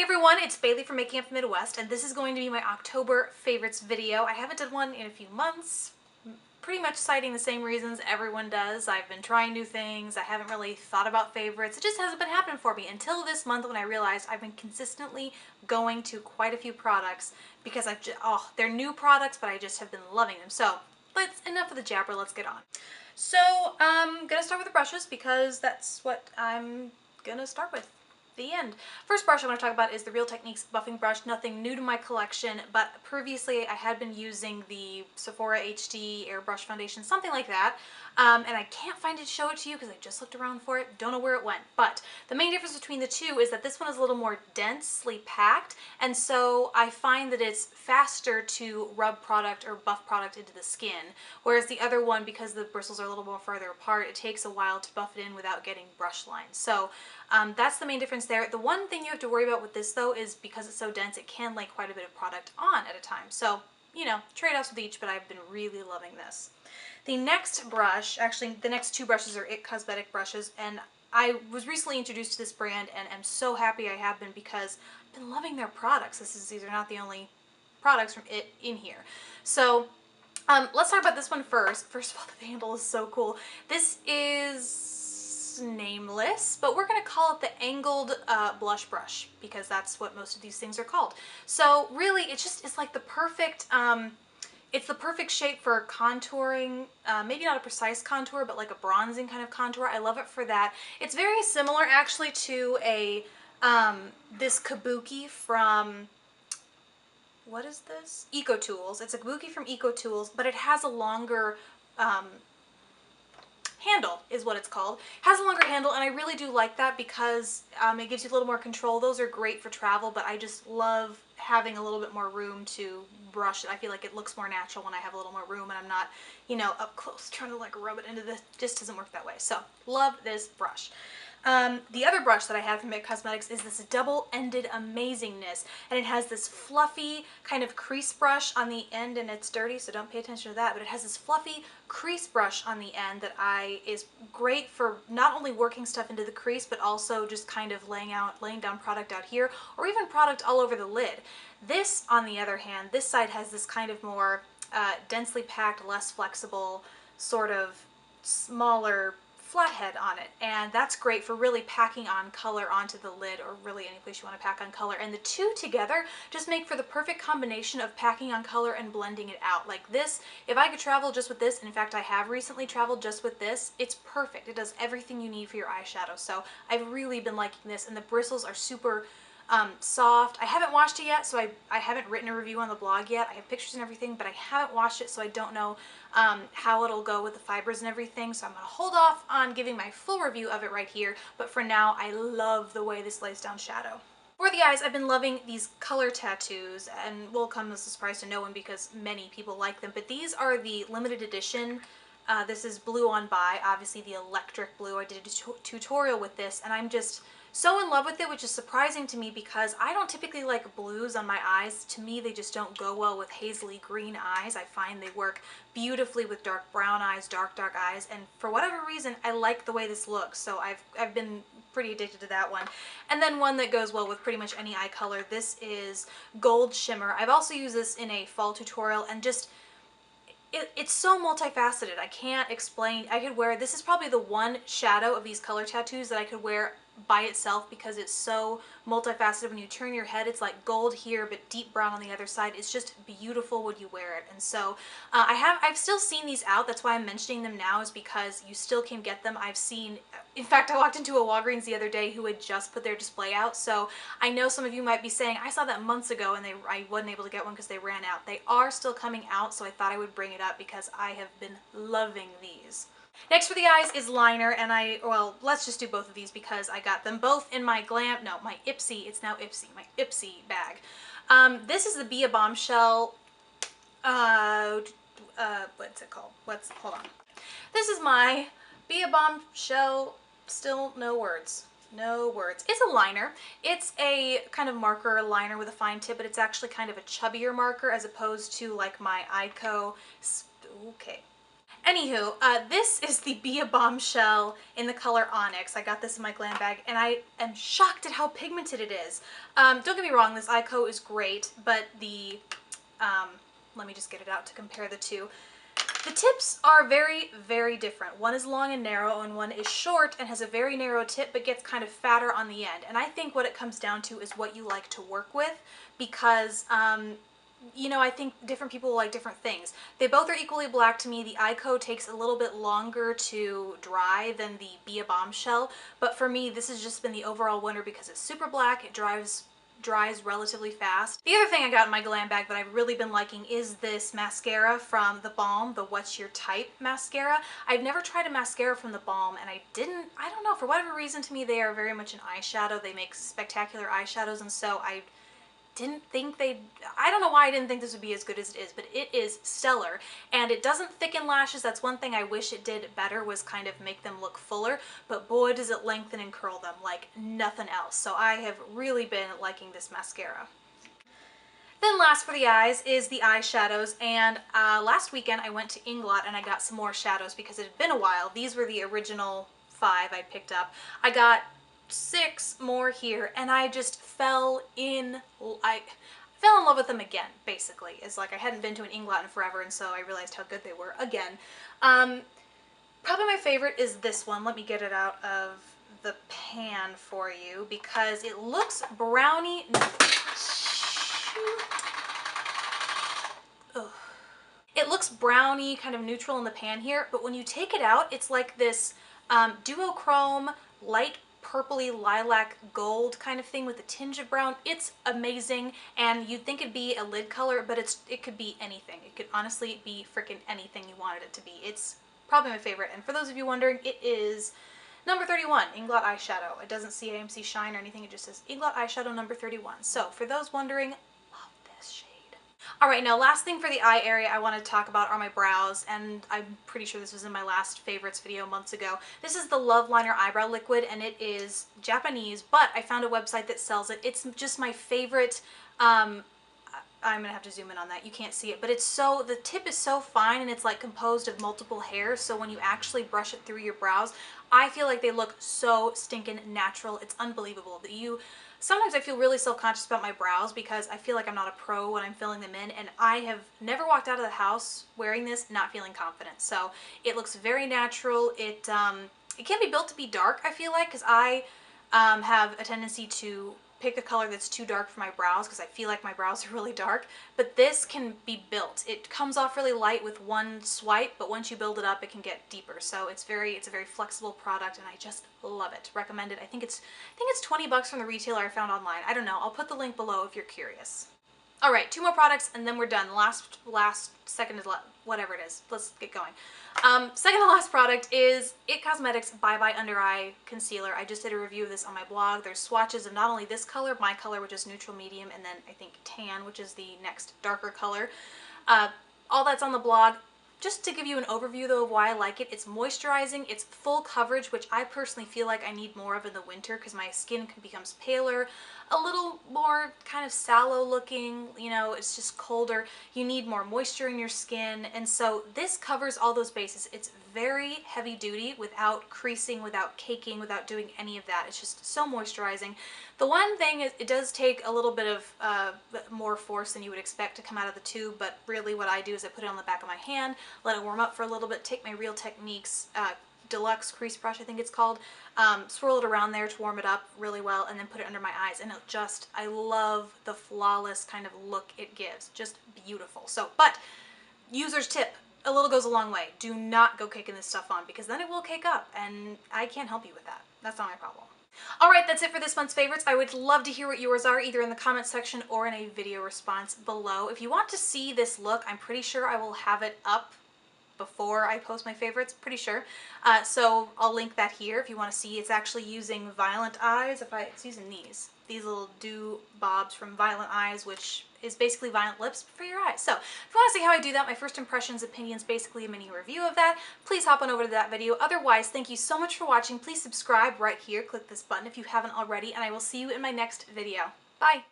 everyone, it's Bailey from Making Up the Midwest, and this is going to be my October favorites video. I haven't done one in a few months, pretty much citing the same reasons everyone does. I've been trying new things, I haven't really thought about favorites, it just hasn't been happening for me until this month when I realized I've been consistently going to quite a few products because they're new products, but I just have been loving them. So enough of the jabber, let's get on. So I'm gonna start with the brushes because that's what I'm gonna start with. The end. First brush I want to talk about is the Real Techniques buffing brush. Nothing new to my collection, but previously I had been using the Sephora HD Airbrush Foundation, something like that, and I can't find it to show it to you because I just looked around for it, don't know where it went. But the main difference between the two is that this one is a little more densely packed, and so I find that it's faster to rub product or buff product into the skin, whereas the other one, because the bristles are a little more further apart, it takes a while to buff it in without getting brush lines. So that's the main difference there. The one thing you have to worry about with this though is because it's so dense, it can lay quite a bit of product on at a time. So, you know, trade-offs with each, but I've been really loving this. The next brush, actually the next two brushes are IT Cosmetic brushes, and I was recently introduced to this brand and am so happy I have been because I've been loving their products. These are not the only products from IT in here. So let's talk about this one first. First of all, the handle is so cool. This is nameless, but we're going to call it the angled blush brush because that's what most of these things are called. So really it's like the perfect it's the perfect shape for contouring, maybe not a precise contour, but like a bronzing kind of contour. I love it for that. It's very similar actually to a this kabuki from, what is this? Eco Tools. It's a kabuki from Eco Tools, but it has a longer handle is what it's called. It has a longer handle, and I really do like that because it gives you a little more control. Those are great for travel, but I just love having a little bit more room to brush it. I feel like it looks more natural when I have a little more room and I'm not, you know, up close trying to like rub it into this. Just doesn't work that way. So love this brush. The other brush that I have from IT Cosmetics is this double-ended amazingness, and it has this fluffy kind of crease brush on the end, and it's dirty, so don't pay attention to that, but it has this fluffy crease brush on the end that is great for not only working stuff into the crease, but also just kind of laying down product out here, or even product all over the lid. This, on the other hand, this side has this kind of more densely packed, less flexible, sort of smaller flathead on it, and that's great for really packing on color onto the lid, or really any place you want to pack on color. And the two together just make for the perfect combination of packing on color and blending it out. Like this, if I could travel just with this, in fact I have recently traveled just with this, it's perfect. It does everything you need for your eyeshadow. So I've really been liking this, and the bristles are super soft. I haven't washed it yet, so I haven't written a review on the blog yet. I have pictures and everything, but I haven't washed it, so I don't know how it'll go with the fibers and everything, so I'm going to hold off on giving my full review of it right here, but for now I love the way this lays down shadow. For the eyes, I've been loving these color tattoos, and will come as a surprise to no one because many people like them, but these are the limited edition. This is Blue on By, obviously the electric blue. I did a tutorial with this, and I'm just so in love with it, which is surprising to me because I don't typically like blues on my eyes. To me, they just don't go well with hazily green eyes. I find they work beautifully with dark brown eyes, dark eyes, and for whatever reason, I like the way this looks, so I've been pretty addicted to that one. And then one that goes well with pretty much any eye color. This is Gold Shimmer. I've also used this in a fall tutorial, and just it's so multifaceted. I can't explain. I could wear, this is probably the one shadow of these color tattoos that I could wear by itself because it's so multifaceted. When you turn your head, it's like gold here but deep brown on the other side. It's just beautiful when you wear it. And so I've still seen these out. That's why I'm mentioning them now, is because you still can get them. I've seen, in fact, I walked into a Walgreens the other day who had just put their display out, so I know some of you might be saying, I saw that months ago and I wasn't able to get one because they ran out. They are still coming out, so I thought I would bring it up because I have been loving these. Next for the eyes is liner, and well, let's just do both of these because I got them both in my my Ipsy, it's now Ipsy, my Ipsy bag. This is the Be a Bombshell, what's it called? Hold on. This is my Be a Bombshell, still no words. No words. It's a liner. It's a kind of marker liner with a fine tip, but it's actually kind of a chubbier marker as opposed to like my Ico. Okay. Anywho, this is the Be a Bombshell in the color Onyx. I got this in my glam bag, and I am shocked at how pigmented it is. Don't get me wrong, this eye coat is great, but the, let me just get it out to compare the two. The tips are very, very different. One is long and narrow, and one is short and has a very narrow tip, but gets kind of fatter on the end. And I think what it comes down to is what you like to work with, because, you know, I think different people like different things. They both are equally black to me. The eye coat takes a little bit longer to dry than the Be a Bombshell, but for me, this has just been the overall winner because it's super black. It dries relatively fast. The other thing I got in my glam bag that I've really been liking is this mascara from The Balm, the What's Your Type mascara. I've never tried a mascara from The Balm, and I don't know, for whatever reason, to me they are very much an eyeshadow. They make spectacular eyeshadows, and so I don't know why I didn't think this would be as good as it is, but it is stellar. And it doesn't thicken lashes. That's one thing I wish it did better, was kind of make them look fuller, but boy does it lengthen and curl them like nothing else. So I have really been liking this mascara. Then last for the eyes is the eyeshadows, and last weekend I went to Inglot and I got some more shadows because it had been a while. These were the original 5 I picked up. I got 6 more here, and I just fell in love with them again, basically. It's like I hadn't been to an Inglot in forever, and so I realized how good they were again. Probably my favorite is this one. Let me get it out of the pan for you because it looks brownie. Ugh. It looks brownie, kind of neutral in the pan here, but when you take it out, it's like this duochrome, light purpley lilac gold kind of thing with a tinge of brown. It's amazing, and you'd think it'd be a lid color, but it could be anything. It could honestly be freaking anything you wanted it to be. It's probably my favorite, and for those of you wondering, it is number 31, Inglot Eyeshadow. It doesn't say AMC Shine or anything, it just says Inglot Eyeshadow number 31. So for those wondering, love this shade. Alright, now last thing for the eye area I want to talk about are my brows, and I'm pretty sure this was in my last favorites video months ago. This is the Love Liner Eyebrow Liquid, and it is Japanese, but I found a website that sells it. It's just my favorite. I'm gonna have to zoom in on that. You can't see it, but it's so, the tip is so fine, and it's like composed of multiple hairs, so when you actually brush it through your brows, I feel like they look so stinking natural. It's unbelievable. Sometimes I feel really self-conscious about my brows because I feel like I'm not a pro when I'm filling them in, and I have never walked out of the house wearing this not feeling confident. So it looks very natural. It can be built to be dark, I feel like, because I have a tendency to pick a color that's too dark for my brows because I feel like my brows are really dark, but this can be built. It comes off really light with one swipe, but once you build it up, it can get deeper. So it's a very flexible product, and I just love it. Recommend it. I think it's 20 bucks from the retailer I found online. I don't know. I'll put the link below if you're curious. All right, 2 more products and then we're done. Second to whatever it is. Let's get going. Second to last product is IT Cosmetics Bye Bye Under Eye Concealer. I just did a review of this on my blog. There's swatches of not only this color, my color, which is neutral medium, and then I think tan, which is the next darker color. All that's on the blog. Just to give you an overview though of why I like it, it's moisturizing, it's full coverage, which I personally feel like I need more of in the winter because my skin becomes paler, a little more kind of sallow looking, you know, it's just colder. You need more moisture in your skin, and so this covers all those bases. It's very heavy duty without creasing, without caking, without doing any of that. It's just so moisturizing. The one thing is it does take a little bit of more force than you would expect to come out of the tube, but really what I do is I put it on the back of my hand, let it warm up for a little bit, take my Real Techniques Deluxe Crease Brush, I think it's called, swirl it around there to warm it up really well, and then put it under my eyes, and I love the flawless kind of look it gives. Just beautiful. So, but, user's tip, a little goes a long way. Do not go caking this stuff on because then it will cake up, and I can't help you with that. That's not my problem. Alright, that's it for this month's favorites. I would love to hear what yours are, either in the comment section or in a video response below. If you want to see this look, I'm pretty sure I will have it up before I post my favorites, pretty sure. So I'll link that here if you want to see. It's actually using Violent Eyes. It's using these little do bobs from Violent Eyes, which is basically Violent Lips for your eyes. So if you want to see how I do that, my first impressions, opinions, basically a mini review of that, please hop on over to that video. Otherwise, thank you so much for watching. Please subscribe right here. Click this button if you haven't already, and I will see you in my next video. Bye!